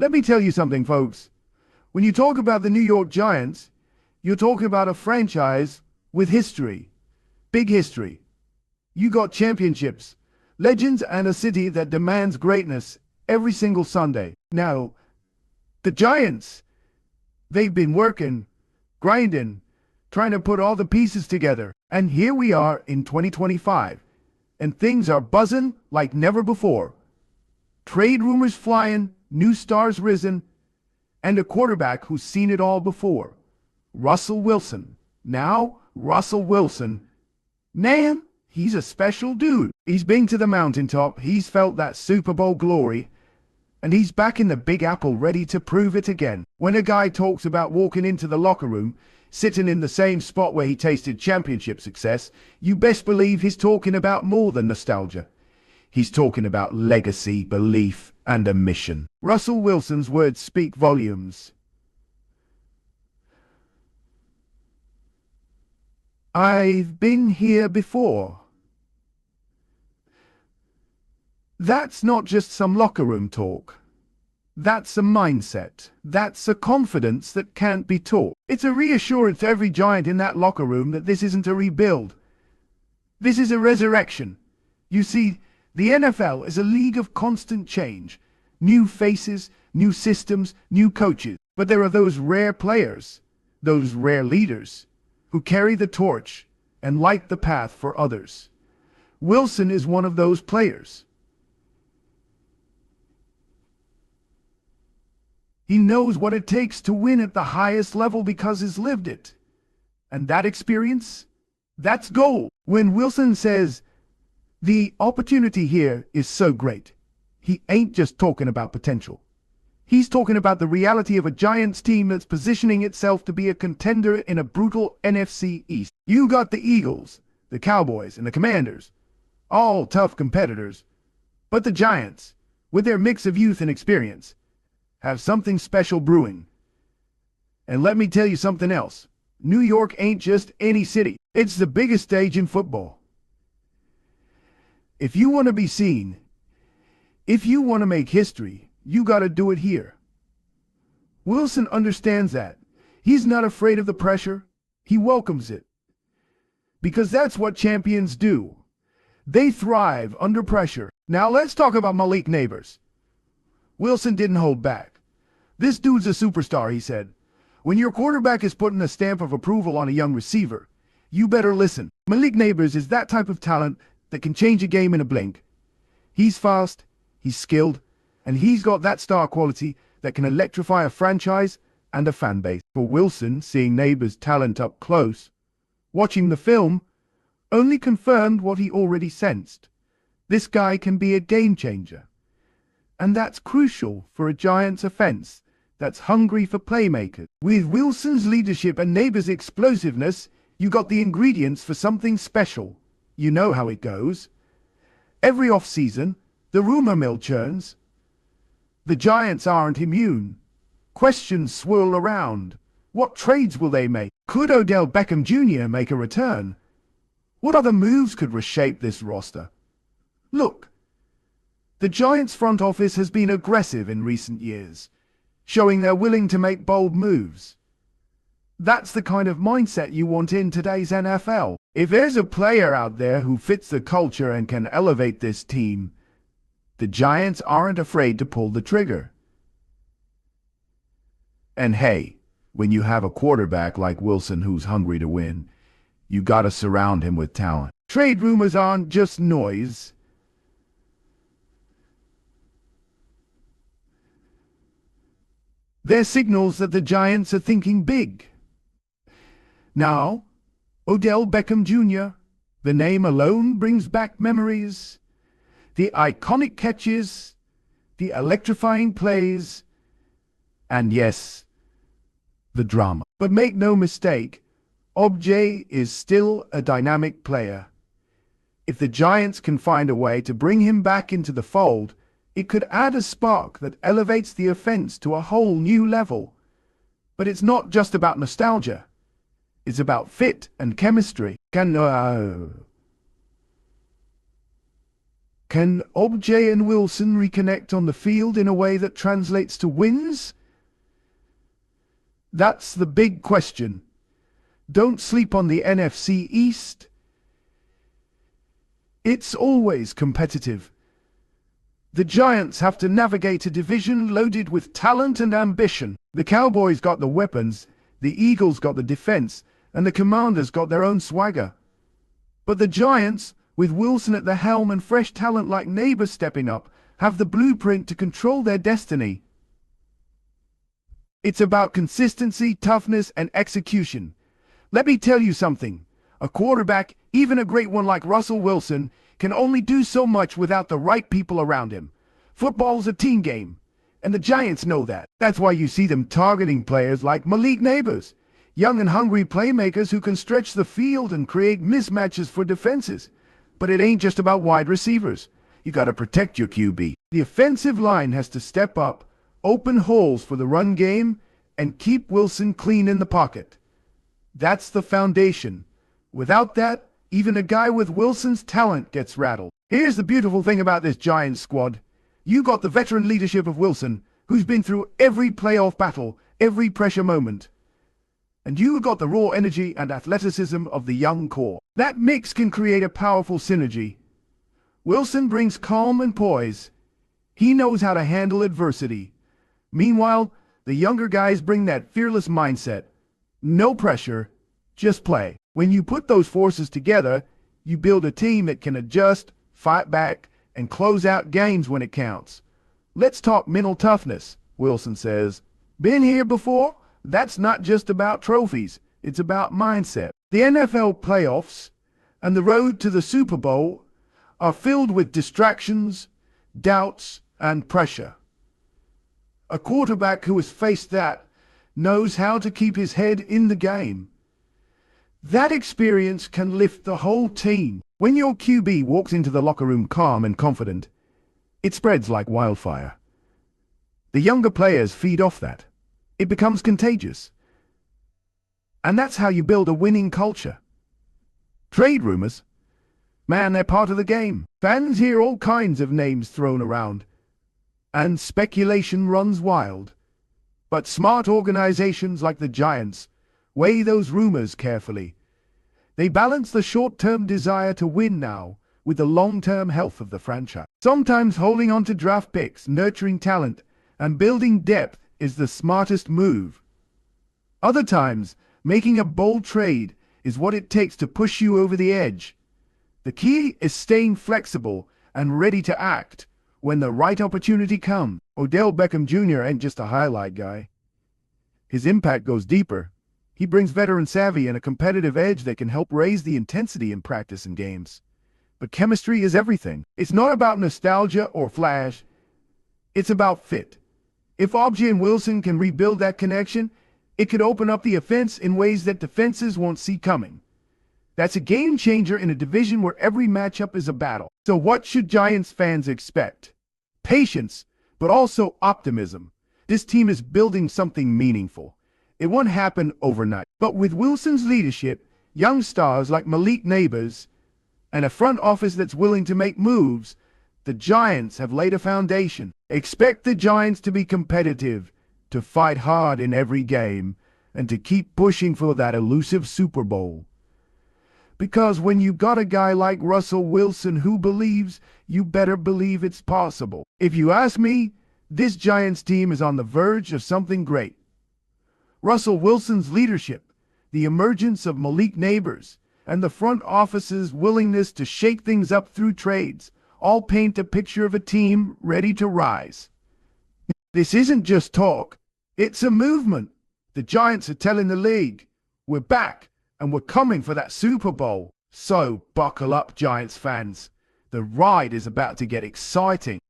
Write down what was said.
Let me tell you something, folks. When you talk about the New York Giants, you're talking about a franchise with history. Big history. You got championships, legends, and a city that demands greatness every single Sunday. Now, the Giants, they've been working, grinding, trying to put all the pieces together. And here we are in 2025, and things are buzzing like never before. Trade rumors flying, new stars risen, and a quarterback who's seen it all before. Russell Wilson. Now, Russell Wilson. Man, he's a special dude. He's been to the mountaintop, he's felt that Super Bowl glory, and he's back in the Big Apple ready to prove it again. When a guy talks about walking into the locker room, sitting in the same spot where he tasted championship success, you best believe he's talking about more than nostalgia. He's talking about legacy, belief, and a mission. Russell Wilson's words speak volumes. I've been here before. That's not just some locker room talk. That's a mindset. That's a confidence that can't be taught. It's a reassurance to every Giant in that locker room that this isn't a rebuild. This is a resurrection. You see, the NFL is a league of constant change. New faces, new systems, new coaches. But there are those rare players, those rare leaders, who carry the torch and light the path for others. Wilson is one of those players. He knows what it takes to win at the highest level because he's lived it. And that experience, that's gold. When Wilson says, the opportunity here is so great, he ain't just talking about potential. He's talking about the reality of a Giants team that's positioning itself to be a contender in a brutal NFC East. You got the Eagles, the Cowboys, and the Commanders, all tough competitors. But the Giants, with their mix of youth and experience, have something special brewing. And let me tell you something else. New York ain't just any city. It's the biggest stage in football. If you want to be seen, if you want to make history, you got to do it here. Wilson understands that. He's not afraid of the pressure. He welcomes it. Because that's what champions do. They thrive under pressure. Now let's talk about Malik Neighbors. Wilson didn't hold back. This dude's a superstar, he said. When your quarterback is putting a stamp of approval on a young receiver, you better listen. Malik Neighbors is that type of talent that can change a game in a blink. He's fast, he's skilled, and he's got that star quality that can electrify a franchise and a fan base. For Wilson, seeing Neighbors' talent up close, watching the film, only confirmed what he already sensed. This guy can be a game changer. And that's crucial for a Giants offense that's hungry for playmakers. With Wilson's leadership and Neighbors' explosiveness, you got the ingredients for something special. You know how it goes. Every offseason, the rumor mill churns. The Giants aren't immune. Questions swirl around. What trades will they make? Could Odell Beckham Jr. make a return? What other moves could reshape this roster? Look, the Giants front office has been aggressive in recent years, showing they're willing to make bold moves. That's the kind of mindset you want in today's NFL. If there's a player out there who fits the culture and can elevate this team, the Giants aren't afraid to pull the trigger. And hey, when you have a quarterback like Wilson who's hungry to win, you gotta surround him with talent. Trade rumors aren't just noise. They're signals that the Giants are thinking big. Now, Odell Beckham Jr., the name alone brings back memories. The iconic catches, the electrifying plays, and yes, the drama. But make no mistake, OBJ is still a dynamic player. If the Giants can find a way to bring him back into the fold, it could add a spark that elevates the offense to a whole new level. But it's not just about nostalgia. It's about fit and chemistry. Can OBJ and Wilson reconnect on the field in a way that translates to wins? That's the big question. Don't sleep on the NFC East. It's always competitive. The Giants have to navigate a division loaded with talent and ambition. The Cowboys got the weapons, the Eagles got the defense, and the Commanders got their own swagger. But the Giants, with Wilson at the helm and fresh talent like Neighbors stepping up, have the blueprint to control their destiny. It's about consistency, toughness, and execution. Let me tell you something. A quarterback, even a great one like Russell Wilson, can only do so much without the right people around him. Football's a team game, and the Giants know that. That's why you see them targeting players like Malik Neighbors, young and hungry playmakers who can stretch the field and create mismatches for defenses. But it ain't just about wide receivers. You gotta protect your QB. The offensive line has to step up, open holes for the run game, and keep Wilson clean in the pocket. That's the foundation. Without that, even a guy with Wilson's talent gets rattled. Here's the beautiful thing about this Giants squad. You got the veteran leadership of Wilson, who's been through every playoff battle, every pressure moment. And you got the raw energy and athleticism of the young core. That mix can create a powerful synergy. Wilson brings calm and poise. He knows how to handle adversity. Meanwhile, the younger guys bring that fearless mindset. No pressure, just play. When you put those forces together, you build a team that can adjust, fight back, and close out games when it counts. Let's talk mental toughness, Wilson says. Been here before? That's not just about trophies. It's about mindset. The NFL playoffs and the road to the Super Bowl are filled with distractions, doubts, and pressure. A quarterback who has faced that knows how to keep his head in the game. That experience can lift the whole team. When your QB walks into the locker room calm and confident, it spreads like wildfire. The younger players feed off that. It becomes contagious. And that's how you build a winning culture. Trade rumors? Man, they're part of the game. Fans hear all kinds of names thrown around, and speculation runs wild. But smart organizations like the Giants weigh those rumors carefully. They balance the short-term desire to win now with the long-term health of the franchise. Sometimes holding on to draft picks, nurturing talent, and building depth is the smartest move. Other times, making a bold trade is what it takes to push you over the edge. The key is staying flexible and ready to act when the right opportunity comes. Odell Beckham Jr. ain't just a highlight guy. His impact goes deeper. He brings veteran savvy and a competitive edge that can help raise the intensity in practice and games. But chemistry is everything. It's not about nostalgia or flash. It's about fit. If OBJ and Wilson can rebuild that connection, it could open up the offense in ways that defenses won't see coming. That's a game changer in a division where every matchup is a battle. So what should Giants fans expect? Patience, but also optimism. This team is building something meaningful. It won't happen overnight. But with Wilson's leadership, young stars like Malik Neighbors, and a front office that's willing to make moves, the Giants have laid a foundation. Expect the Giants to be competitive, to fight hard in every game, and to keep pushing for that elusive Super Bowl. Because when you got a guy like Russell Wilson who believes, you better believe it's possible. If you ask me, this Giants team is on the verge of something great. Russell Wilson's leadership, the emergence of Malik Neighbors, and the front office's willingness to shake things up through trades all paint a picture of a team ready to rise. This isn't just talk, it's a movement. The Giants are telling the league, we're back and we're coming for that Super Bowl. So buckle up, Giants fans. The ride is about to get exciting.